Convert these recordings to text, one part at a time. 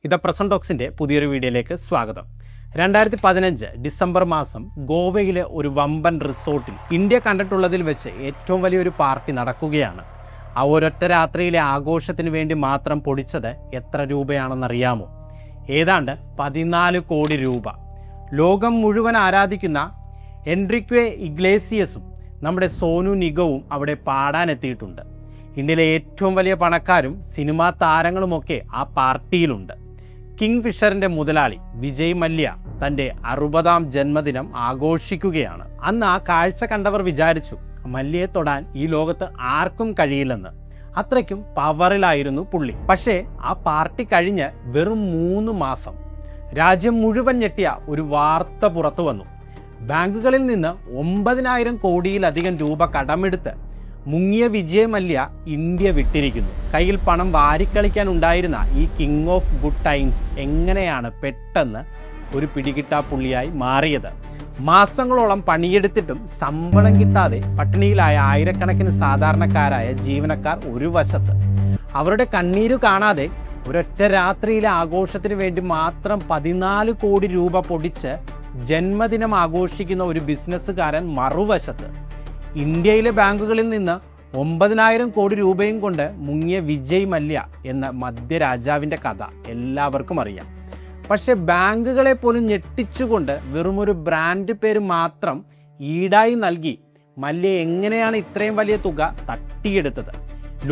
ഇത് പ്രസന്റ് ടോക്സിൻ്റെ പുതിയൊരു വീഡിയോയിലേക്ക് സ്വാഗതം. 2015 ഡിസംബർ മാസം ഗോവയിലെ ഒരു വമ്പൻ റിസോർട്ടിൽ ഇന്ത്യ കണ്ടിട്ടുള്ളതിൽ വെച്ച് ഏറ്റവും വലിയൊരു പാർട്ടി നടക്കുകയാണ്. ആ ഒരൊറ്റ രാത്രിയിലെ ആഘോഷത്തിന് വേണ്ടി മാത്രം പൊടിച്ചത് എത്ര രൂപയാണെന്നറിയാമോ? ഏതാണ്ട് 14 കോടി രൂപ. ലോകം മുഴുവൻ ആരാധിക്കുന്ന എൻറിക്വെ ഇഗ്ലേസിയസും നമ്മുടെ സോനു നിഗവും അവിടെ പാടാനെത്തിയിട്ടുണ്ട്. ഇന്ത്യയിലെ ഏറ്റവും വലിയ പണക്കാരും സിനിമാ താരങ്ങളുമൊക്കെ ആ പാർട്ടിയിലുണ്ട്. കിങ് ഫിഷറിൻ്റെ മുതലാളി വിജയ് മല്യ തൻ്റെ 60ാം ജന്മദിനം ആഘോഷിക്കുകയാണ്. അന്ന് ആ കാഴ്ച കണ്ടവർ വിചാരിച്ചു മല്യയെ തൊടാൻ ഈ ലോകത്ത് ആർക്കും കഴിയില്ലെന്ന്. അത്രയ്ക്കും പവറിലായിരുന്നു പുള്ളി. പക്ഷേ ആ പാർട്ടി കഴിഞ്ഞ് വെറും 3 മാസം രാജ്യം മുഴുവൻ ഞെട്ടിയ ഒരു വാർത്ത പുറത്തു വന്നു. ബാങ്കുകളിൽ നിന്ന് 9,000 കോടിയിലധികം രൂപ കടമെടുത്ത് മുങ്ങിയ വിജയ് മല്യ ഇന്ത്യ വിട്ടിരിക്കുന്നു. കയ്യിൽ പണം വാരിക്കളിക്കാനുണ്ടായിരുന്ന ഈ കിങ് ഓഫ് ഗുഡ് ടൈംസ് എങ്ങനെയാണ് പെട്ടെന്ന് ഒരു പിടികിട്ടാപ്പുള്ളിയായി മാറിയത്? മാസങ്ങളോളം പണിയെടുത്തിട്ടും ശമ്പളം കിട്ടാതെ പട്ടിണിയിലായ ആയിരക്കണക്കിന് സാധാരണക്കാരായ ജീവനക്കാർ ഒരു വശത്ത്, അവരുടെ കണ്ണീരു കാണാതെ ഒരൊറ്റ രാത്രിയിലെ ആഘോഷത്തിന് വേണ്ടി മാത്രം 14 കോടി രൂപ പൊടിച്ച് ജന്മദിനം ആഘോഷിക്കുന്ന ഒരു ബിസിനസ്സുകാരൻ മറുവശത്ത്, ഇന്ത്യയിലെ ബാങ്കുകളിൽ നിന്ന് 9,000 കോടി രൂപയും കൊണ്ട് മുങ്ങിയ വിജയ് മല്യ എന്ന മധ്യരാജാവിൻ്റെ കഥ എല്ലാവർക്കും അറിയാം. പക്ഷേ ബാങ്കുകളെ പോലും ഞെട്ടിച്ചുകൊണ്ട് വെറുമൊരു ബ്രാൻഡ് പേര് മാത്രം ഈടായി നൽകി മല്യ എങ്ങനെയാണ് ഇത്രയും വലിയ തുക തട്ടിയെടുത്തത്?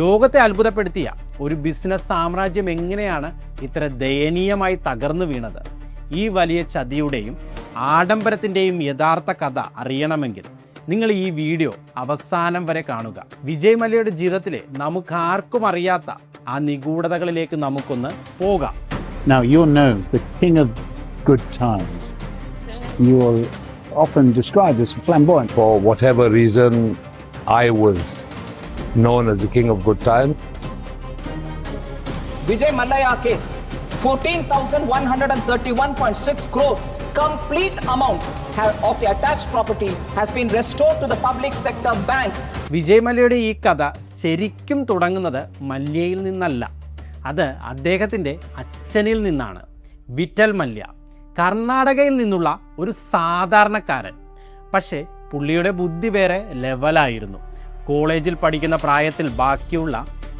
ലോകത്തെ അത്ഭുതപ്പെടുത്തിയ ഒരു ബിസിനസ് സാമ്രാജ്യം എങ്ങനെയാണ് ഇത്ര ദയനീയമായി തകർന്നു വീണത്? ഈ വലിയ ചതിയുടെയും ആഡംബരത്തിൻ്റെയും യഥാർത്ഥ കഥ അറിയണമെങ്കിൽ നിങ്ങൾ ഈ വീഡിയോ അവസാനം വരെ കാണുക. വിജയ് മല്യയുടെ ജീവിതത്തിലെ നമുക്കാർക്കും അറിയാത്ത ആ നിഗൂഢതകളിലേക്ക് നമുക്കൊന്ന് പോകാം. Now you're known as the king of good times. You're often described as flamboyant. For whatever reason, I was known as the king of good time. Vijay Mallya case, 14,131.6 crore complete amount of the attached property has been restored to the public sector banks. Vijay മല്യയുടെ ഈ കഥ ശരിക്കും തുടങ്ങുന്നത് മല്യയിൽ നിന്നല്ല, അത് അദ്ദേഹത്തിൻ്റെ അച്ഛനിൽ നിന്നാണ്. Vital Mallya കർണാടകയിൽ നിന്നുള്ള ഒരു സാധാരണക്കാരൻ. പക്ഷേ പുള്ളിയുടെ ബുദ്ധി വേറെ ലെവലായിരുന്നു. കോളേജിൽ പഠിക്കുന്ന പ്രായത്തിൽ ബാക്കിയുള്ള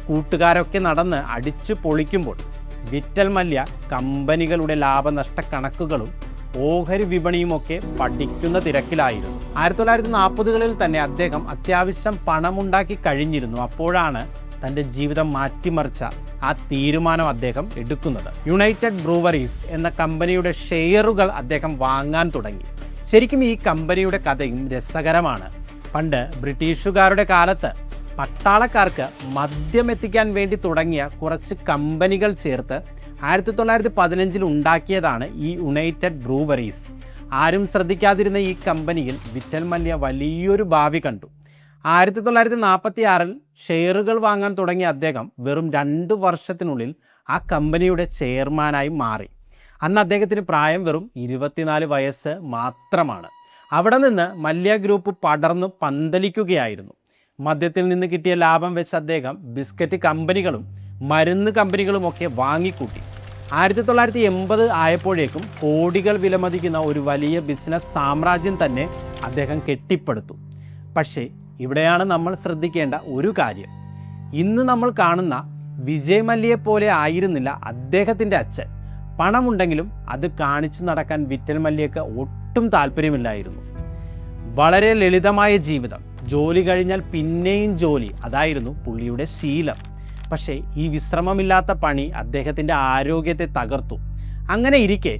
കൂട്ടുകാരൊക്കെ നടന്ന് അടിച്ചു പൊളിക്കുമ്പോൾ വിറ്റൽ മല്യ കമ്പനികളുടെ ലാഭനഷ്ട കണക്കുകളും ഓഹരി വിപണിയുമൊക്കെ പഠിക്കുന്ന തിരക്കിലായിരുന്നു. 1940കളിൽ തന്നെ അദ്ദേഹം അത്യാവശ്യം പണമുണ്ടാക്കി കഴിഞ്ഞിരുന്നു. അപ്പോഴാണ് തൻ്റെ ജീവിതം മാറ്റിമറിച്ച ആ തീരുമാനം അദ്ദേഹം എടുക്കുന്നത്. യുണൈറ്റഡ് ബ്രൂവറീസ് എന്ന കമ്പനിയുടെ ഷെയറുകൾ അദ്ദേഹം വാങ്ങാൻ തുടങ്ങി. ശരിക്കും ഈ കമ്പനിയുടെ കഥയും രസകരമാണ്. പണ്ട് ബ്രിട്ടീഷുകാരുടെ കാലത്ത് പട്ടാളക്കാർക്ക് മദ്യം എത്തിക്കാൻ വേണ്ടി തുടങ്ങിയ കുറച്ച് കമ്പനികൾ ചേർത്ത് 1915 ഉണ്ടാക്കിയതാണ് ഈ യുണൈറ്റഡ് ബ്രൂവറീസ്. ആരും ശ്രദ്ധിക്കാതിരുന്ന ഈ കമ്പനിയിൽ വിറ്റൽ മല്യ വലിയൊരു ഭാവി കണ്ടു. 1946 ഷെയറുകൾ വാങ്ങാൻ തുടങ്ങിയ അദ്ദേഹം വെറും 2 വർഷത്തിനുള്ളിൽ ആ കമ്പനിയുടെ ചെയർമാനായി മാറി. അന്ന് അദ്ദേഹത്തിന് പ്രായം വെറും 24 വയസ്സ് മാത്രമാണ്. അവിടെ നിന്ന് മല്യ ഗ്രൂപ്പ് പടർന്നു പന്തലിക്കുകയായിരുന്നു. മദ്യത്തിൽ നിന്ന് കിട്ടിയ ലാഭം വെച്ച് അദ്ദേഹം ബിസ്ക്കറ്റ് കമ്പനികളും മരുന്ന് കമ്പനികളുമൊക്കെ വാങ്ങിക്കൂട്ടി. 1980 ആയപ്പോഴേക്കും കോടികൾ വിലമതിക്കുന്ന ഒരു വലിയ ബിസിനസ് സാമ്രാജ്യം തന്നെ അദ്ദേഹം കെട്ടിപ്പടുത്തു. പക്ഷേ ഇവിടെയാണ് നമ്മൾ ശ്രദ്ധിക്കേണ്ട ഒരു കാര്യം. ഇന്ന് നമ്മൾ കാണുന്ന വിജയ് മല്യയെ പോലെ ആയിരുന്നില്ല അദ്ദേഹത്തിൻ്റെ അച്ഛൻ. പണമുണ്ടെങ്കിലും അത് കാണിച്ചു നടക്കാൻ വിറ്റൽ മല്യക്ക് ഒട്ടും താല്പര്യമില്ലായിരുന്നു. വളരെ ലളിതമായ ജീവിതം, ജോലി കഴിഞ്ഞാൽ പിന്നെയും ജോലി, അതായിരുന്നു പുള്ളിയുടെ ശീലം. പക്ഷേ ഈ വിശ്രമമില്ലാത്ത പണി അദ്ദേഹത്തിൻ്റെ ആരോഗ്യത്തെ തകർത്തു. അങ്ങനെ ഇരിക്കെ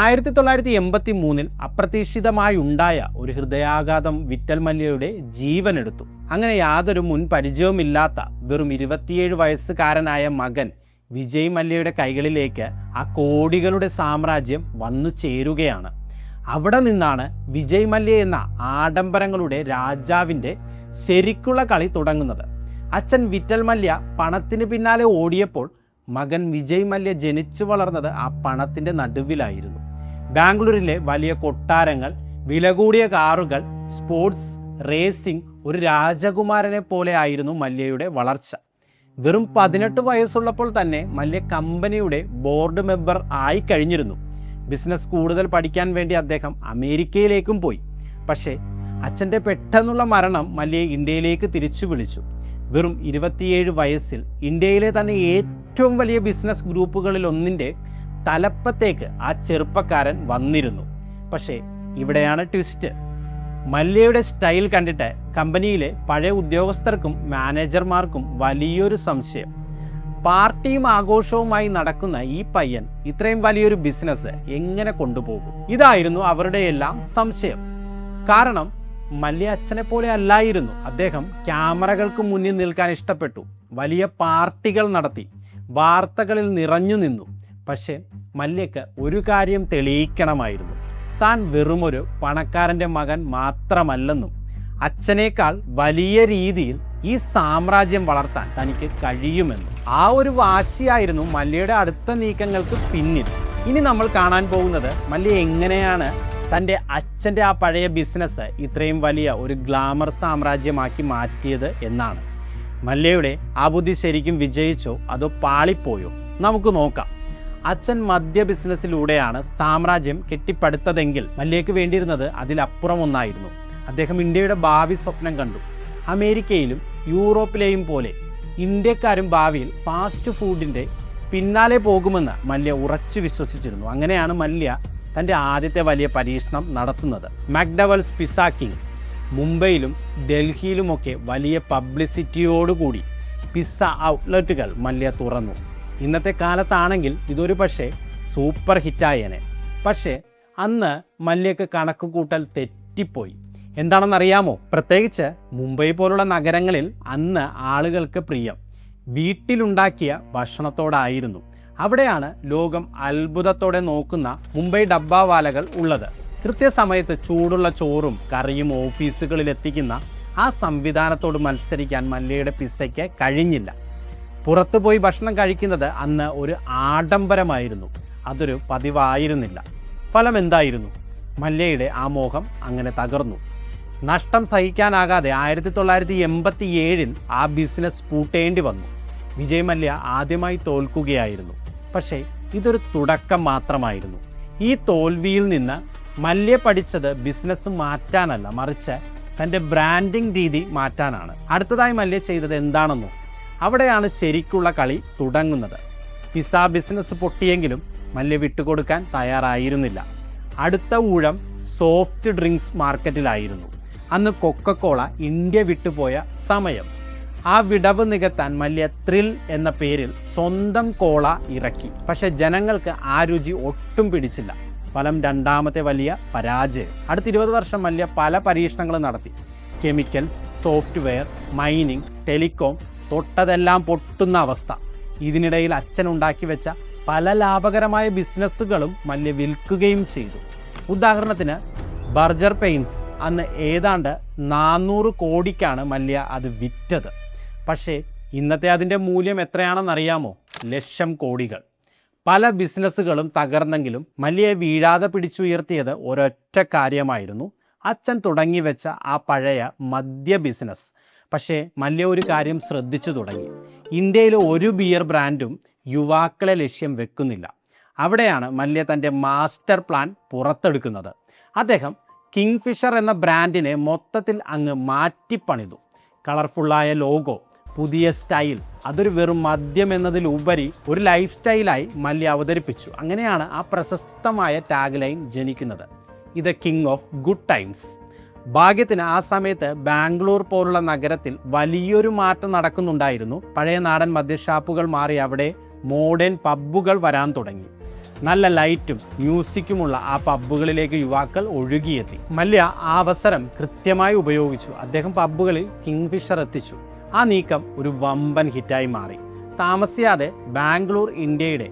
1983 അപ്രതീക്ഷിതമായി ഉണ്ടായ ഒരു ഹൃദയാഘാതം വിറ്റൽ മല്യയുടെ ജീവനെടുത്തു. അങ്ങനെ യാതൊരു മുൻ പരിചയവുമില്ലാത്ത വെറും 27 വയസ്സുകാരനായ മകൻ വിജയ് മല്യയുടെ കൈകളിലേക്ക് ആ കോടികളുടെ സാമ്രാജ്യം വന്നു ചേരുകയാണ്. അവിടെ നിന്നാണ് വിജയ് മല്യ എന്ന ആഡംബരങ്ങളുടെ രാജാവിൻ്റെ ശരിക്കുള്ള കളി തുടങ്ങുന്നത്. അച്ഛൻ വിറ്റൽ മല്യ പണത്തിന് പിന്നാലെ ഓടിയപ്പോൾ മകൻ വിജയ് മല്യ ജനിച്ചു വളർന്നത് ആ പണത്തിൻ്റെ നടുവിലായിരുന്നു. ബാംഗ്ലൂരിലെ വലിയ കൊട്ടാരങ്ങൾ, വില കൂടിയ കാറുകൾ, സ്പോർട്സ്, റേസിംഗ്, ഒരു രാജകുമാരനെ പോലെ ആയിരുന്നു മല്യയുടെ വളർച്ച. വെറും 18 വയസ്സുള്ളപ്പോൾ തന്നെ മല്യ കമ്പനിയുടെ ബോർഡ് മെമ്പർ ആയി കഴിഞ്ഞിരുന്നു. ബിസിനസ് കൂടുതൽ പഠിക്കാൻ വേണ്ടി അദ്ദേഹം അമേരിക്കയിലേക്കും പോയി. പക്ഷേ അച്ഛൻ്റെ പെട്ടെന്നുള്ള മരണം മല്യയെ ഇന്ത്യയിലേക്ക് തിരിച്ചു വിളിച്ചു. വെറും 27 വയസ്സിൽ ഇന്ത്യയിലെ തന്നെ ഏറ്റവും വലിയ ബിസിനസ് ഗ്രൂപ്പുകളിൽ ഒന്നിൻ്റെ തലപ്പത്തേക്ക് ആ ചെറുപ്പക്കാരൻ വന്നിരുന്നു. പക്ഷേ ഇവിടെയാണ് ട്വിസ്റ്റ്. മല്യയുടെ സ്റ്റൈൽ കണ്ടിട്ട് കമ്പനിയിലെ പഴയ ഉദ്യോഗസ്ഥർക്കും മാനേജർമാർക്കും വലിയൊരു സംശയം. പാർട്ടിയും ആഘോഷവുമായി നടക്കുന്ന ഈ പയ്യൻ ഇത്രയും വലിയൊരു ബിസിനസ് എങ്ങനെ കൊണ്ടുപോകും? ഇതായിരുന്നു അവരുടെ എല്ലാം സംശയം. കാരണം മല്യ അച്ഛനെ പോലെ അല്ലായിരുന്നു. അദ്ദേഹം ക്യാമറകൾക്ക് മുന്നിൽ നിൽക്കാൻ ഇഷ്ടപ്പെട്ടു, വലിയ പാർട്ടികൾ നടത്തി, വാർത്തകളിൽ നിറഞ്ഞു നിന്നു. പക്ഷേ മല്യക്ക് ഒരു കാര്യം തെളിയിക്കണമായിരുന്നു. താൻ വെറുമൊരു പണക്കാരൻ്റെ മകൻ മാത്രമല്ലെന്നും അച്ഛനേക്കാൾ വലിയ രീതിയിൽ ഈ സാമ്രാജ്യം വളർത്താൻ തനിക്ക് കഴിയുമെന്നും. ആ ഒരു വാശിയായിരുന്നു മല്യയുടെ അടുത്ത നീക്കങ്ങൾക്ക് പിന്നിൽ. ഇനി നമ്മൾ കാണാൻ പോകുന്നത് മല്യ എങ്ങനെയാണ് തൻ്റെ അച്ഛൻ്റെ ആ പഴയ ബിസിനസ് ഇത്രയും വലിയ ഒരു ഗ്ലാമർ സാമ്രാജ്യമാക്കി മാറ്റിയത് എന്നാണ്. മല്യയുടെ ആ ബുദ്ധി ശരിക്കും വിജയിച്ചോ അതോ പാളിപ്പോയോ? നമുക്ക് നോക്കാം. അച്ഛൻ മദ്യ ബിസിനസ്സിലൂടെയാണ് സാമ്രാജ്യം കെട്ടിപ്പടുത്തതെങ്കിൽ മല്യയ്ക്ക് വേണ്ടിയിരുന്നത് അതിലപ്പുറം ഒന്നായിരുന്നു. അദ്ദേഹം ഇന്ത്യയുടെ ഭാവി സ്വപ്നം കണ്ടു. അമേരിക്കയിലും യൂറോപ്പിലെയും പോലെ ഇന്ത്യക്കാരും ഭാവിയിൽ ഫാസ്റ്റ് ഫുഡിൻ്റെ പിന്നാലെ പോകുമെന്ന് മല്യ ഉറച്ചു വിശ്വസിച്ചിരുന്നു. അങ്ങനെയാണ് മല്യ തൻ്റെ ആദ്യത്തെ വലിയ പരീക്ഷണം നടത്തുന്നത്. മക്ഡവൽസ് പിസ്സ കിങ് മുംബൈയിലും ഡൽഹിയിലുമൊക്കെ വലിയ പബ്ലിസിറ്റിയോടുകൂടി പിസ്സ ഔട്ട്ലെറ്റുകൾ മല്യ തുറന്നു. ഇന്നത്തെ കാലത്താണെങ്കിൽ ഇതൊരു പക്ഷേ സൂപ്പർ ഹിറ്റായേനെ. പക്ഷേ അന്ന് മല്യക്ക് കണക്ക് കൂട്ടൽ തെറ്റിപ്പോയി. എന്താണെന്നറിയാമോ? പ്രത്യേകിച്ച് മുംബൈ പോലുള്ള നഗരങ്ങളിൽ അന്ന് ആളുകൾക്ക് പ്രിയം വീട്ടിലുണ്ടാക്കിയ ഭക്ഷണത്തോടായിരുന്നു. അവിടെയാണ് ലോകം അത്ഭുതത്തോടെ നോക്കുന്ന മുംബൈ ഡബ്ബാവാലകൾ ഉള്ളത്. കൃത്യസമയത്ത് ചൂടുള്ള ചോറും കറിയും ഓഫീസുകളിൽ എത്തിക്കുന്ന ആ സംവിധാനത്തോട് മത്സരിക്കാൻ മല്യയുടെ പിസ്സയ്ക്ക് കഴിഞ്ഞില്ല. പുറത്തു പോയി ഭക്ഷണം കഴിക്കുന്നത് അന്ന് ഒരു ആഡംബരമായിരുന്നു, അതൊരു പതിവായിരുന്നില്ല. ഫലം എന്തായിരുന്നു? മല്യയുടെ ആ മോഹം അങ്ങനെ തകർന്നു. നഷ്ടം സഹിക്കാനാകാതെ 1987 ആ ബിസിനസ് പൂട്ടേണ്ടി വന്നു. വിജയ് മല്യ ആദ്യമായി തോൽക്കുകയായിരുന്നു. പക്ഷേ ഇതൊരു തുടക്കം മാത്രമായിരുന്നു. ഈ തോൽവിയിൽ നിന്ന് മല്യ പഠിച്ചത് ബിസിനസ് മാറ്റാനല്ല, മറിച്ച് തൻ്റെ ബ്രാൻഡിംഗ് രീതി മാറ്റാനാണ്. അടുത്തതായി മല്യ ചെയ്തത് എന്താണെന്നോ? അവിടെയാണ് ശരിക്കുള്ള കളി തുടങ്ങുന്നത്. പിസ്സ ബിസിനസ് പൊട്ടിയെങ്കിലും മല്യ വിട്ടുകൊടുക്കാൻ തയ്യാറായിരുന്നില്ല. അടുത്ത ഊഴം സോഫ്റ്റ് ഡ്രിങ്ക്സ് മാർക്കറ്റിലായിരുന്നു. അന്ന് കൊക്കക്കോള ഇന്ത്യ വിട്ടുപോയ സമയം. ആ വിടവ് നികത്താൻ മല്യ ത്രിൽ എന്ന പേരിൽ സ്വന്തം കോള ഇറക്കി. പക്ഷെ ജനങ്ങൾക്ക് ആ രുചി ഒട്ടും പിടിച്ചില്ല. ഫലം രണ്ടാമത്തെ വലിയ പരാജയം. അടുത്ത 20 വർഷം മല്യ പല പരീക്ഷണങ്ങളും നടത്തി. കെമിക്കൽസ്, സോഫ്റ്റ്വെയർ, മൈനിങ്, ടെലികോം, തൊട്ടതെല്ലാം പൊട്ടുന്ന അവസ്ഥ. ഇതിനിടയിൽ അച്ഛൻ ഉണ്ടാക്കി വെച്ച പല ലാഭകരമായ ബിസിനസ്സുകളും മല്യ വിൽക്കുകയും ചെയ്തു. ഉദാഹരണത്തിന് ബർജർ പെയിൻറ്റ്സ് അന്ന് ഏതാണ്ട് 400 കോടിക്കാണ് മല്യ അത് വിറ്റത്. പക്ഷേ ഇന്നത്തെ അതിൻ്റെ മൂല്യം എത്രയാണെന്നറിയാമോ? ലക്ഷം കോടികൾ. പല ബിസിനസ്സുകളും തകർന്നെങ്കിലും മല്യയെ വീഴാതെ പിടിച്ചുയർത്തിയത് ഒരൊറ്റ കാര്യമായിരുന്നു, അച്ഛൻ തുടങ്ങി വെച്ച ആ പഴയ മദ്യ ബിസിനസ്. പക്ഷേ മല്യ ഒരു കാര്യം ശ്രദ്ധിച്ചു തുടങ്ങി. ഇന്ത്യയിലെ ഒരു ബിയർ ബ്രാൻഡും യുവാക്കളെ ലക്ഷ്യം വെക്കുന്നില്ല. അവിടെയാണ് മല്യ തൻ്റെ മാസ്റ്റർ പ്ലാൻ പുറത്തെടുക്കുന്നത്. അദ്ദേഹം കിങ്ഫിഷർ എന്ന ബ്രാൻഡിനെ മൊത്തത്തിൽ അങ്ങ് മാറ്റിപ്പണിതു. കളർഫുള്ളായ ലോഗോ, പുതിയ സ്റ്റൈൽ, അതൊരു വെറും മദ്യം എന്നതിലുപരി ഒരു ലൈഫ് സ്റ്റൈലായി മല്യ അവതരിപ്പിച്ചു. അങ്ങനെയാണ് ആ പ്രശസ്തമായ ടാഗ് ലൈൻ ജനിക്കുന്നത്, ഇത് കിങ് ഓഫ് ഗുഡ് ടൈംസ്. ഭാഗ്യത്തിന് ആ സമയത്ത് ബാംഗ്ലൂർ പോലുള്ള നഗരത്തിൽ വലിയൊരു മാറ്റം നടക്കുന്നുണ്ടായിരുന്നു. പഴയ നാടൻ മദ്യഷാപ്പുകൾ മാറി അവിടെ മോഡേൺ പബ്ബുകൾ വരാൻ തുടങ്ങി. നല്ല ലൈറ്റും മ്യൂസിക്കുമുള്ള ആ പബ്ബുകളിലേക്ക് യുവാക്കൾ ഒഴുകിയെത്തി. മല്യ ആ അവസരം കൃത്യമായി ഉപയോഗിച്ചു. അദ്ദേഹം പബ്ബുകളിൽ കിങ്ഫിഷർ എത്തിച്ചു. ആ നീക്കം ഒരു വമ്പൻ ഹിറ്റായി മാറി. താമസിയാതെ ബാംഗ്ലൂർ ഇന്ത്യയുടെ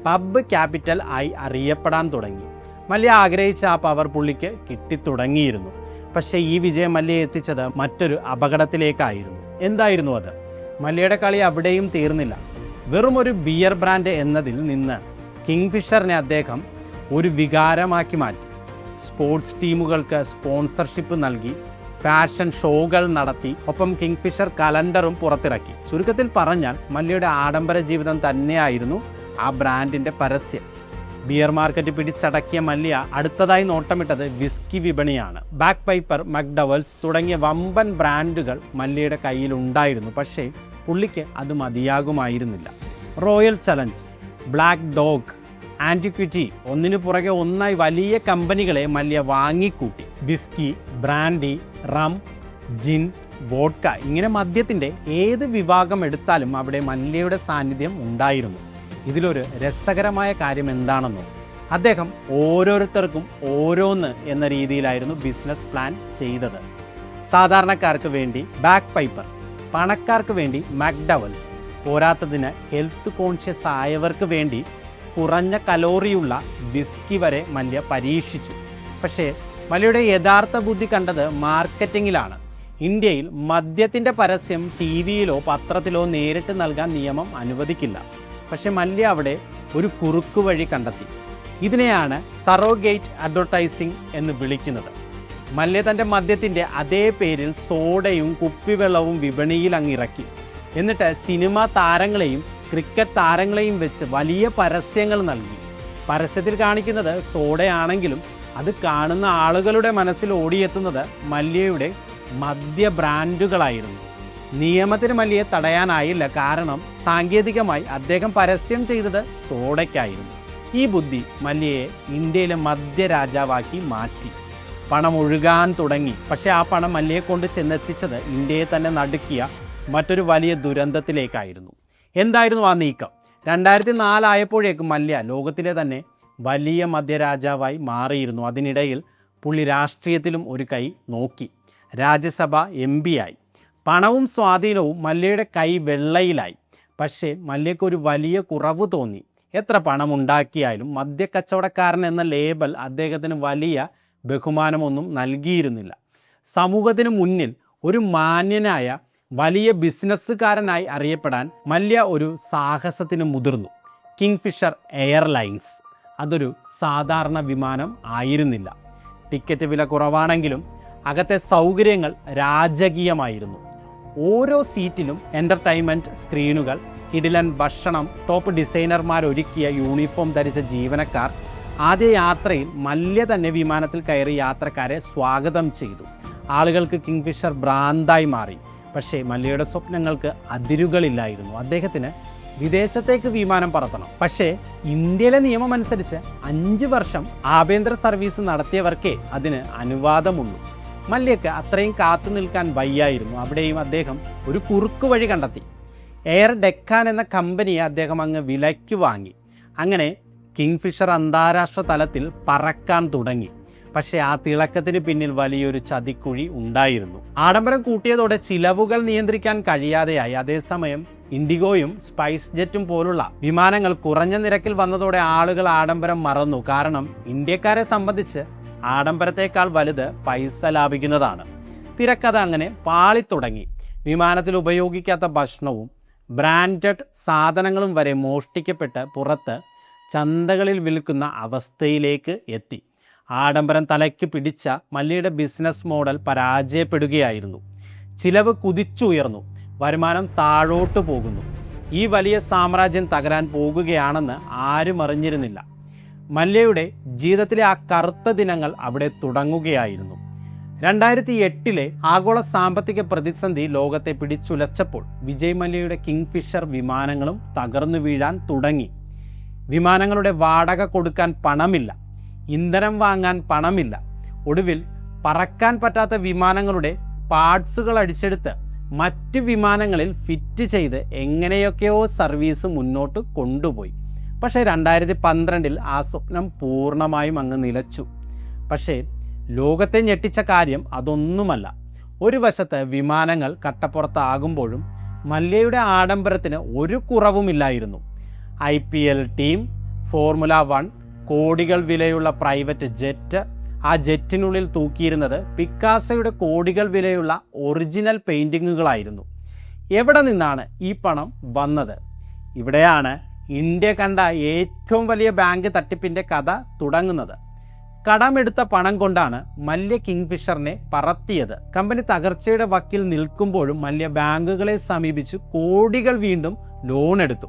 പബ്ബ് ക്യാപിറ്റൽ ആയി അറിയപ്പെടാൻ തുടങ്ങി. മല്യ ആഗ്രഹിച്ച ആ പവർ പുള്ളിക്ക് കിട്ടിത്തുടങ്ങിയിരുന്നു. പക്ഷേ ഈ വിജയം മല്യയെ എത്തിച്ചത് മറ്റൊരു അപകടത്തിലേക്കായിരുന്നു. എന്തായിരുന്നു അത്? മല്യയുടെ കളി അവിടെയും തീർന്നില്ല. വെറും ഒരു ബിയർ ബ്രാൻഡ് എന്നതിൽ നിന്ന് കിങ്ഫിഷറിനെ അദ്ദേഹം ഒരു വികാരമാക്കി മാറ്റി. സ്പോർട്സ് ടീമുകൾക്ക് സ്പോൺസർഷിപ്പ് നൽകി, ഫാഷൻ ഷോകൾ നടത്തി, ഒപ്പം കിങ്ഫിഷർ കലണ്ടറും പുറത്തിറക്കി. ചുരുക്കത്തിൽ പറഞ്ഞാൽ മല്യയുടെ ആഡംബര ജീവിതം തന്നെയായിരുന്നു ആ ബ്രാൻഡിൻ്റെ പരസ്യം. ബിയർ മാർക്കറ്റ് പിടിച്ചടക്കിയ മല്യ അടുത്തതായി നോട്ടമിട്ടത് വിസ്കി വിപണിയാണ്. ബാക്ക് പൈപ്പർ, മക്ഡവൽസ് തുടങ്ങിയ വമ്പൻ ബ്രാൻഡുകൾ മല്യയുടെ കയ്യിലുണ്ടായിരുന്നു. പക്ഷേ പുള്ളിക്ക് അത് മതിയാകുമായിരുന്നില്ല. Royal Challenge, Black Dog, Antiquity, ഒന്നിനു പുറകെ ഒന്നായി വലിയ കമ്പനികളെ മല്യ വാങ്ങിക്കൂട്ടി. Whisky, brandy, rum, gin, vodka, ഇങ്ങനെ മദ്യത്തിൻ്റെ ഏത് വിഭാഗം എടുത്താലും അവിടെ മല്യയുടെ സാന്നിധ്യം ഉണ്ടായിരുന്നു. ഇതിലൊരു രസകരമായ കാര്യം എന്താണെന്നോ, അദ്ദേഹം ഓരോരുത്തർക്കും ഓരോന്ന് എന്ന രീതിയിലായിരുന്നു ബിസിനസ് പ്ലാൻ ചെയ്തത്. സാധാരണക്കാർക്ക് വേണ്ടി ബാക്ക് പൈപ്പർ, പണക്കാർക്ക് വേണ്ടി മക്ഡവൽസ്, പോരാത്തതിന് ഹെൽത്ത് കോൺഷ്യസ് ആയവർക്ക് വേണ്ടി കുറഞ്ഞ കലോറിയുള്ള വിസ്കി വരെ മല്യ പരീക്ഷിച്ചു. പക്ഷേ മല്യയുടെ യഥാർത്ഥ ബുദ്ധി കണ്ടത് മാർക്കറ്റിങ്ങിലാണ്. ഇന്ത്യയിൽ മദ്യത്തിൻ്റെ പരസ്യം ടി വിയിലോ പത്രത്തിലോ നേരിട്ട് നൽകാൻ നിയമം അനുവദിക്കില്ല. പക്ഷെ മല്യ അവിടെ ഒരു കുറുക്കു വഴി കണ്ടെത്തി. ഇതിനെയാണ് സറോഗേറ്റ് അഡ്വർടൈസിംഗ് എന്ന് വിളിക്കുന്നത്. മല്യ തൻ്റെ മദ്യത്തിൻ്റെ അതേ പേരിൽ സോഡയും കുപ്പിവെള്ളവും വിപണിയിൽ അങ്ങിറക്കി. എന്നിട്ട് സിനിമാ താരങ്ങളെയും ക്രിക്കറ്റ് താരങ്ങളെയും വെച്ച് വലിയ പരസ്യങ്ങൾ നൽകി. പരസ്യത്തിൽ കാണിക്കുന്നത് സോഡയാണെങ്കിലും അത് കാണുന്ന ആളുകളുടെ മനസ്സിൽ ഓടിയെത്തുന്നത് മല്യയുടെ മദ്യ ബ്രാൻഡുകളായിരുന്നു. നിയമത്തിന് മല്യയെ തടയാനായില്ല. കാരണം സാങ്കേതികമായി അദ്ദേഹം പരസ്യം ചെയ്തത് സോഡയ്ക്കായിരുന്നു. ഈ ബുദ്ധി മല്യയെ ഇന്ത്യയിലെ മദ്യരാജാവാക്കി മാറ്റി. പണം ഒഴുകാൻ തുടങ്ങി. പക്ഷേ ആ പണം മല്യയെ കൊണ്ട് ചെന്നെത്തിച്ചത് ഇന്ത്യയെ തന്നെ നടുക്കിയ മറ്റൊരു വലിയ ദുരന്തത്തിലേക്കായിരുന്നു. എന്തായിരുന്നു ആ നീക്കം? 2004 ആയപ്പോഴേക്കും മല്യ ലോകത്തിലെ തന്നെ വലിയ മദ്യരാജാവായി മാറിയിരുന്നു. അതിനിടയിൽ പുള്ളി രാഷ്ട്രീയത്തിലും ഒരു കൈ നോക്കി. രാജ്യസഭ MP ആയി. പണവും സ്വാധീനവും മല്യയുടെ കൈ വെള്ളയിലായി. പക്ഷേ മല്യക്കൊരു വലിയ കുറവ് തോന്നി. എത്ര പണമുണ്ടാക്കിയാലും മദ്യക്കച്ചവടക്കാരൻ എന്ന ലേബൽ അദ്ദേഹത്തിന് വലിയ ബഹുമാനമൊന്നും നൽകിയിരുന്നില്ല. സമൂഹത്തിന് മുന്നിൽ ഒരു മാന്യനായ വലിയ ബിസിനസ്സുകാരനായി അറിയപ്പെടാൻ മല്യ ഒരു സാഹസത്തിന് മുതിർന്നു. കിങ്ഫിഷർ എയർലൈൻസ് അതൊരു സാധാരണ വിമാനം ആയിരുന്നില്ല. ടിക്കറ്റ് വില കുറവാണെങ്കിലും അകത്തെ സൗകര്യങ്ങൾ രാജകീയമായിരുന്നു. ഓരോ സീറ്റിലും എൻ്റർടൈൻമെൻറ്റ് സ്ക്രീനുകൾ, കിടിലൻ ഭക്ഷണം, ടോപ്പ് ഡിസൈനർമാരൊരുക്കിയ യൂണിഫോം ധരിച്ച ജീവനക്കാർ. ആദ്യ യാത്രയിൽ മല്യ തന്നെ വിമാനത്തിൽ കയറി യാത്രക്കാരെ സ്വാഗതം ചെയ്തു. ആളുകൾക്ക് കിങ്ഫിഷർ ഭ്രാന്തായി മാറി. പക്ഷേ മല്യയുടെ സ്വപ്നങ്ങൾക്ക് അതിരുകളില്ലായിരുന്നു. അദ്ദേഹത്തിന് വിദേശത്തേക്ക് വിമാനം പറത്തണം. പക്ഷേ ഇന്ത്യയിലെ നിയമം അനുസരിച്ച് 5 വർഷം ആഭ്യന്തര സർവീസ് നടത്തിയവർക്കേ അതിന് അനുവാദമുള്ളൂ. മല്യക്ക് അത്രയും കാത്തു നിൽക്കാൻ വയ്യായിരുന്നു. അവിടെയും അദ്ദേഹം ഒരു കുറുക്കു വഴി കണ്ടെത്തി. എയർ ഡെക്കാൻ എന്ന കമ്പനിയെ അദ്ദേഹം അങ്ങ് വിലയ്ക്ക് വാങ്ങി. അങ്ങനെ കിങ്ഫിഷർ അന്താരാഷ്ട്ര തലത്തിൽ പറക്കാൻ തുടങ്ങി. പക്ഷേ ആ തിളക്കത്തിന് പിന്നിൽ വലിയൊരു ചതിക്കുഴി ഉണ്ടായിരുന്നു. ആഡംബരം കൂട്ടിയതോടെ ചിലവുകൾ നിയന്ത്രിക്കാൻ കഴിയാതെയായി. അതേസമയം ഇൻഡിഗോയും സ്പൈസ് ജെറ്റും പോലുള്ള വിമാനങ്ങൾ കുറഞ്ഞ നിരക്കിൽ വന്നതോടെ ആളുകൾ ആഡംബരം മറന്നു. കാരണം ഇന്ത്യക്കാരെ സംബന്ധിച്ച് ആഡംബരത്തേക്കാൾ വലുത് പൈസ ലാഭിക്കുന്നതാണ്. തിരക്കഥ അങ്ങനെ പാളിത്തുടങ്ങി. വിമാനത്തിൽ ഉപയോഗിക്കാത്ത ഭക്ഷണവും ബ്രാൻഡഡ് സാധനങ്ങളും വരെ മോഷ്ടിക്കപ്പെട്ട് പുറത്ത് ചന്തകളിൽ വിൽക്കുന്ന അവസ്ഥയിലേക്ക് എത്തി. ആഡംബരം തലയ്ക്ക് പിടിച്ച മല്യയുടെ ബിസിനസ് മോഡൽ പരാജയപ്പെടുകയായിരുന്നു. ചിലവ് കുതിച്ചുയർന്നു, വരുമാനം താഴോട്ട് പോകുന്നു. ഈ വലിയ സാമ്രാജ്യം തകരാൻ പോകുകയാണെന്ന് ആരും അറിഞ്ഞിരുന്നില്ല. മല്യയുടെ ജീവിതത്തിലെ ആ കറുത്ത ദിനങ്ങൾ അവിടെ തുടങ്ങുകയായിരുന്നു. 2008 ആഗോള സാമ്പത്തിക പ്രതിസന്ധി ലോകത്തെ പിടിച്ചുലച്ചപ്പോൾ വിജയ് മല്യയുടെ കിങ്ഫിഷർ വിമാനങ്ങളും തകർന്നു വീഴാൻ തുടങ്ങി. വിമാനങ്ങളുടെ വാടക കൊടുക്കാൻ പണമില്ല, ഇന്ധനം വാങ്ങാൻ പണമില്ല. ഒടുവിൽ പറക്കാൻ പറ്റാത്ത വിമാനങ്ങളുടെ പാർട്സുകൾ അടിച്ചെടുത്ത് മറ്റ് വിമാനങ്ങളിൽ ഫിറ്റ് ചെയ്ത് എങ്ങനെയൊക്കെയോ സർവീസ് മുന്നോട്ട് കൊണ്ടുപോയി. പക്ഷേ 2012 ആ സ്വപ്നം പൂർണ്ണമായും അങ്ങ് നിലച്ചു. പക്ഷേ ലോകത്തെ ഞെട്ടിച്ച കാര്യം അതൊന്നുമല്ല. ഒരു വശത്ത് വിമാനങ്ങൾ കട്ടപ്പുറത്താകുമ്പോഴും മല്യയുടെ ആഡംബരത്തിന് ഒരു കുറവുമില്ലായിരുന്നു. IPL ടീം, ഫോർമുല 1, കോടികൾ വിലയുള്ള പ്രൈവറ്റ് ജെറ്റ്. ആ ജെറ്റിനുള്ളിൽ തൂക്കിയിരുന്നത് പിക്കാസോയുടെ കോടികൾ വിലയുള്ള ഒറിജിനൽ പെയിൻറ്റിങ്ങുകളായിരുന്നു. എവിടെ നിന്നാണ് ഈ പണം വന്നത്? ഇവിടെയാണ് ഇന്ത്യ കണ്ട ഏറ്റവും വലിയ ബാങ്ക് തട്ടിപ്പിൻ്റെ കഥ തുടങ്ങുന്നത്. കടമെടുത്ത പണം കൊണ്ടാണ് മല്യ കിങ്ഫിഷറിനെ പറത്തിയത്. കമ്പനി തകർച്ചയുടെ വക്കിൽ നിൽക്കുമ്പോഴും മല്യ ബാങ്കുകളെ സമീപിച്ച് കോടികൾ വീണ്ടും ലോൺ എടുത്തു.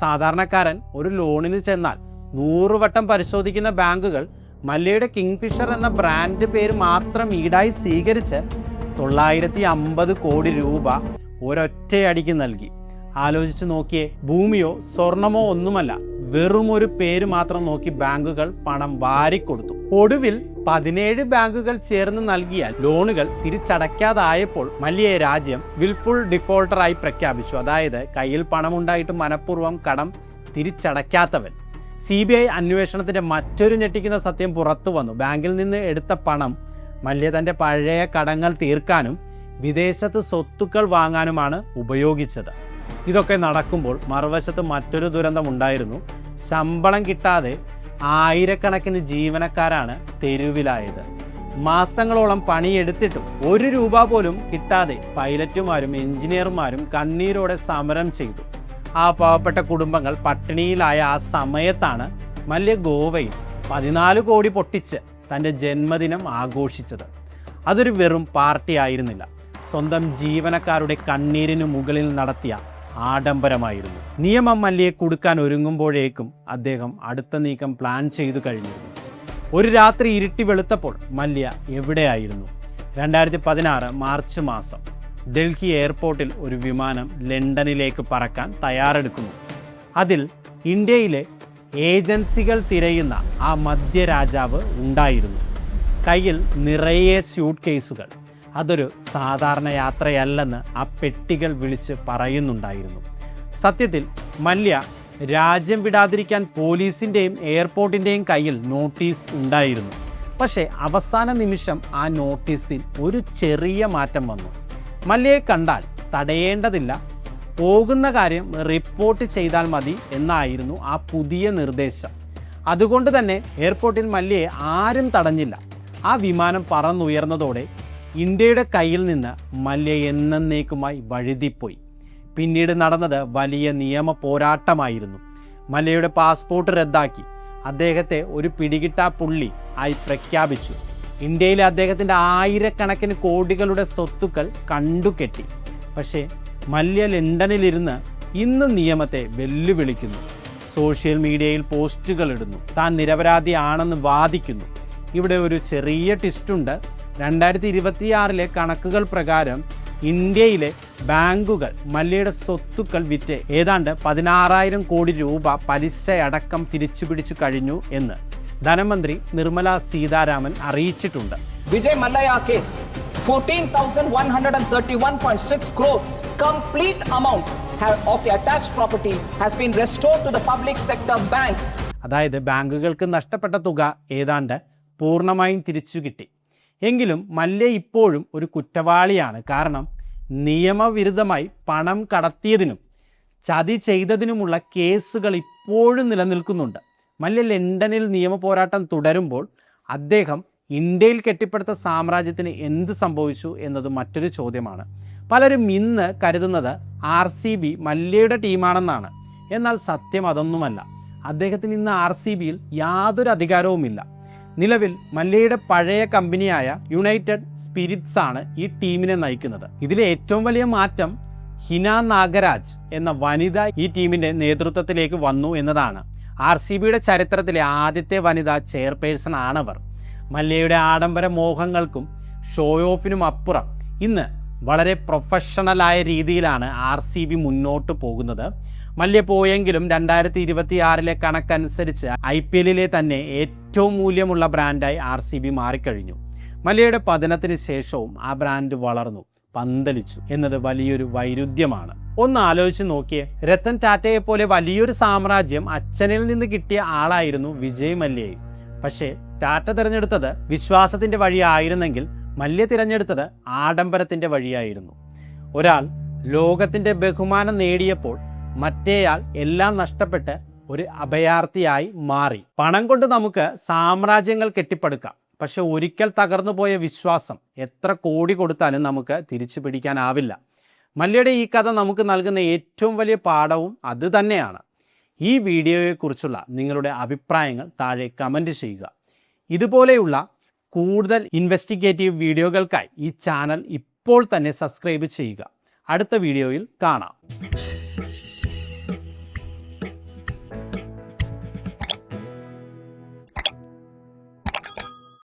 സാധാരണക്കാരൻ ഒരു ലോണിന് ചെന്നാൽ 100 വട്ടം പരിശോധിക്കുന്ന ബാങ്കുകൾ മല്യയുടെ കിങ്ഫിഷർ എന്ന ബ്രാൻഡ് പേര് മാത്രം ഈടായി സ്വീകരിച്ച് 950 കോടി രൂപ ഒരൊറ്റയടിക്ക് നൽകി. ആലോചിച്ച് നോക്കിയേ, ഭൂമിയോ സ്വർണമോ ഒന്നുമല്ല, വെറും ഒരു പേര് മാത്രം നോക്കി ബാങ്കുകൾ പണം വാരിക്കൊടുത്തു. ഒടുവിൽ 17 ബാങ്കുകൾ ചേർന്ന് നൽകിയ ലോണുകൾ തിരിച്ചടയ്ക്കാതായപ്പോൾ മല്യയെ രാജ്യം വിൽഫുൾ ഡിഫോൾട്ടറായി പ്രഖ്യാപിച്ചു. അതായത് കയ്യിൽ പണമുണ്ടായിട്ട് മനഃപൂർവ്വം കടം തിരിച്ചടയ്ക്കാത്തവൻ. CBI അന്വേഷണത്തിന്റെ മറ്റൊരു ഞെട്ടിക്കുന്ന സത്യം പുറത്തു വന്നു. ബാങ്കിൽ നിന്ന് എടുത്ത പണം മല്യ തൻ്റെ പഴയ കടങ്ങൾ തീർക്കാനും വിദേശത്ത് സ്വത്തുക്കൾ വാങ്ങാനുമാണ് ഉപയോഗിച്ചത്. ഇതൊക്കെ നടക്കുമ്പോൾ മറുവശത്ത് മറ്റൊരു ദുരന്തം ഉണ്ടായിരുന്നു. ശമ്പളം കിട്ടാതെ ആയിരക്കണക്കിന് ജീവനക്കാരാണ് തെരുവിലായത്. മാസങ്ങളോളം പണിയെടുത്തിട്ടും 1 രൂപ പോലും കിട്ടാതെ പൈലറ്റുമാരും എഞ്ചിനീയർമാരും കണ്ണീരോടെ സമരം ചെയ്തു. ആ പാവപ്പെട്ട കുടുംബങ്ങൾ പട്ടിണിയിലായ ആ സമയത്താണ് മല്യ ഗോവയിൽ 14 കോടി പൊട്ടിച്ച് തൻ്റെ ജന്മദിനം ആഘോഷിച്ചത്. അതൊരു വെറും പാർട്ടി ആയിരുന്നില്ല, സ്വന്തം ജീവനക്കാരുടെ കണ്ണീരിനു മുകളിൽ നടത്തിയ ആഡംബരമായിരുന്നു. നിയമം മല്യയെ കൊടുക്കാൻ ഒരുങ്ങുമ്പോഴേക്കും അദ്ദേഹം അടുത്ത നീക്കം പ്ലാൻ ചെയ്തു കഴിഞ്ഞിരുന്നു. ഒരു രാത്രി ഇരുട്ടി വെളുത്തപ്പോൾ മല്യ എവിടെയായിരുന്നു? 2016 മാർച്ച് മാസം ഡൽഹി എയർപോർട്ടിൽ ഒരു വിമാനം ലണ്ടനിലേക്ക് പറക്കാൻ തയ്യാറെടുക്കുന്നു. അതിൽ ഇന്ത്യയിലെ ഏജൻസികൾ തിരയുന്ന ആ മധ്യരാജാവ് ഉണ്ടായിരുന്നു. കയ്യിൽ നിറയെ സ്യൂട്ട് കേസുകൾ. അതൊരു സാധാരണ യാത്രയല്ലെന്ന് ആ പെട്ടികൾ വിളിച്ച് പറയുന്നുണ്ടായിരുന്നു. സത്യത്തിൽ മല്യ രാജ്യം വിടാതിരിക്കാൻ പോലീസിൻ്റെയും എയർപോർട്ടിൻ്റെയും കയ്യിൽ നോട്ടീസ് ഉണ്ടായിരുന്നു. പക്ഷേ അവസാന നിമിഷം ആ നോട്ടീസിൽ ഒരു ചെറിയ മാറ്റം വന്നു. മല്യയെ കണ്ടാൽ തടയേണ്ടതില്ല, പോകുന്ന കാര്യം റിപ്പോർട്ട് ചെയ്താൽ മതി എന്നായിരുന്നു ആ പുതിയ നിർദ്ദേശം. അതുകൊണ്ട് തന്നെ എയർപോർട്ടിൽ മല്യയെ ആരും തടഞ്ഞില്ല. ആ വിമാനം പറന്നുയർന്നതോടെ ഇന്ത്യയുടെ കയ്യിൽ നിന്ന് മല്യ എന്നേക്കുമായി വഴുതിപ്പോയി. പിന്നീട് നടന്നത് വലിയ നിയമ പോരാട്ടമായിരുന്നു. മല്യയുടെ പാസ്പോർട്ട് റദ്ദാക്കി അദ്ദേഹത്തെ ഒരു പിടികിട്ടാപ്പുള്ളി ആയി പ്രഖ്യാപിച്ചു. ഇന്ത്യയിലെ അദ്ദേഹത്തിൻ്റെ ആയിരക്കണക്കിന് കോടികളുടെ സ്വത്തുക്കൾ കണ്ടുകെട്ടി. പക്ഷേ മല്യ ലണ്ടനിലിരുന്ന് ഇന്ന് നിയമത്തെ വെല്ലുവിളിക്കുന്നു. സോഷ്യൽ മീഡിയയിൽ പോസ്റ്റുകൾ ഇടുന്നു, താൻ നിരപരാധിയാണെന്ന് വാദിക്കുന്നു. ഇവിടെ ഒരു ചെറിയ ട്വിസ്റ്റുണ്ട്. 2026 കണക്കുകൾ പ്രകാരം ഇന്ത്യയിലെ ബാങ്കുകൾ മല്യയുടെ സ്വത്തുക്കൾ വിറ്റ് ഏതാണ്ട് 16,000 കോടി രൂപ പലിശയടക്കം തിരിച്ചുപിടിച്ചു കഴിഞ്ഞു എന്ന് ധനമന്ത്രി നിർമ്മല സീതാരാമൻ അറിയിച്ചിട്ടുണ്ട്. Vijay Mallya case, 14,131.6 crore complete amount of the attached property has been restored to the public sector banks. അതായത് ബാങ്കുകൾക്ക് നഷ്ടപ്പെട്ട തുക ഏതാണ്ട് പൂർണ്ണമായും തിരിച്ചു കിട്ടി. എങ്കിലും മല്യ ഇപ്പോഴും ഒരു കുറ്റവാളിയാണ്. കാരണം നിയമവിരുദ്ധമായി പണം കടത്തിയതിനും ചതി ചെയ്തതിനുമുള്ള കേസുകൾ ഇപ്പോഴും നിലനിൽക്കുന്നുണ്ട്. മല്യ ലണ്ടനിൽ നിയമ പോരാട്ടം തുടരുമ്പോൾ അദ്ദേഹം ഇന്ത്യയിൽ കെട്ടിപ്പടുത്ത സാമ്രാജ്യത്തിന് എന്ത് സംഭവിച്ചു എന്നത് മറ്റൊരു ചോദ്യമാണ്. പലരും ഇന്ന് കരുതുന്നത് RCB മല്യയുടെ ടീമാണെന്നാണ്. എന്നാൽ സത്യം അതൊന്നുമല്ല. അദ്ദേഹത്തിന് ഇന്ന് RCBയിൽ യാതൊരു അധികാരവുമില്ല. നിലവിൽ മല്യയുടെ പഴയ കമ്പനിയായ യുണൈറ്റഡ് സ്പിരിറ്റ്സ് ആണ് ഈ ടീമിനെ നയിക്കുന്നത്. ഇതിലെ ഏറ്റവും വലിയ മാറ്റം ഹിന നാഗരാജ് എന്ന വനിത ഈ ടീമിൻ്റെ നേതൃത്വത്തിലേക്ക് വന്നു എന്നതാണ്. RCBയുടെ ചരിത്രത്തിലെ ആദ്യത്തെ വനിതാ ചെയർപേഴ്സൺ ആണവർ. മല്യയുടെ ആഡംബര മോഹങ്ങൾക്കും ഷോ ഓഫിനും അപ്പുറം ഇന്ന് വളരെ പ്രൊഫഷണലായ രീതിയിലാണ് RCB മുന്നോട്ട് പോകുന്നത്. മല്യ പോയെങ്കിലും 2026 കണക്കനുസരിച്ച് IPLലെ തന്നെ ഏറ്റവും മൂല്യമുള്ള ബ്രാൻഡായി RCB മാറിക്കഴിഞ്ഞു. മല്യയുടെ പതനത്തിന് ശേഷവും ആ ബ്രാൻഡ് വളർന്നു പന്തലിച്ചു എന്നത് വലിയൊരു വൈരുദ്ധ്യമാണ്. ഒന്ന് ആലോചിച്ച് നോക്കിയേ, രത്തൻ ടാറ്റയെ പോലെ വലിയൊരു സാമ്രാജ്യം അച്ഛനിൽ നിന്ന് കിട്ടിയ ആളായിരുന്നു വിജയ് മല്യയും. പക്ഷേ ടാറ്റ തിരഞ്ഞെടുത്തത് വിശ്വാസത്തിൻ്റെ വഴിയായിരുന്നെങ്കിൽ മല്യ തിരഞ്ഞെടുത്തത് ആഡംബരത്തിൻ്റെ വഴിയായിരുന്നു. ഒരാൾ ലോകത്തിൻ്റെ ബഹുമാനം നേടിയപ്പോൾ മറ്റേയാൾ എല്ലാം നഷ്ടപ്പെട്ട് ഒരു അഭയാർത്ഥിയായി മാറി. പണം കൊണ്ട് നമുക്ക് സാമ്രാജ്യങ്ങൾ കെട്ടിപ്പടുക്കാം, പക്ഷെ ഒരിക്കൽ തകർന്നു പോയ വിശ്വാസം എത്ര കോടി കൊടുത്താലും നമുക്ക് തിരിച്ചു പിടിക്കാനാവില്ല. മല്യയുടെ ഈ കഥ നമുക്ക് നൽകുന്ന ഏറ്റവും വലിയ പാഠവും അത് തന്നെയാണ്. ഈ വീഡിയോയെക്കുറിച്ചുള്ള നിങ്ങളുടെ അഭിപ്രായങ്ങൾ താഴെ കമൻറ്റ് ചെയ്യുക. ഇതുപോലെയുള്ള കൂടുതൽ ഇൻവെസ്റ്റിഗേറ്റീവ് വീഡിയോകൾക്കായി ഈ ചാനൽ ഇപ്പോൾ തന്നെ സബ്സ്ക്രൈബ് ചെയ്യുക. അടുത്ത വീഡിയോയിൽ കാണാം.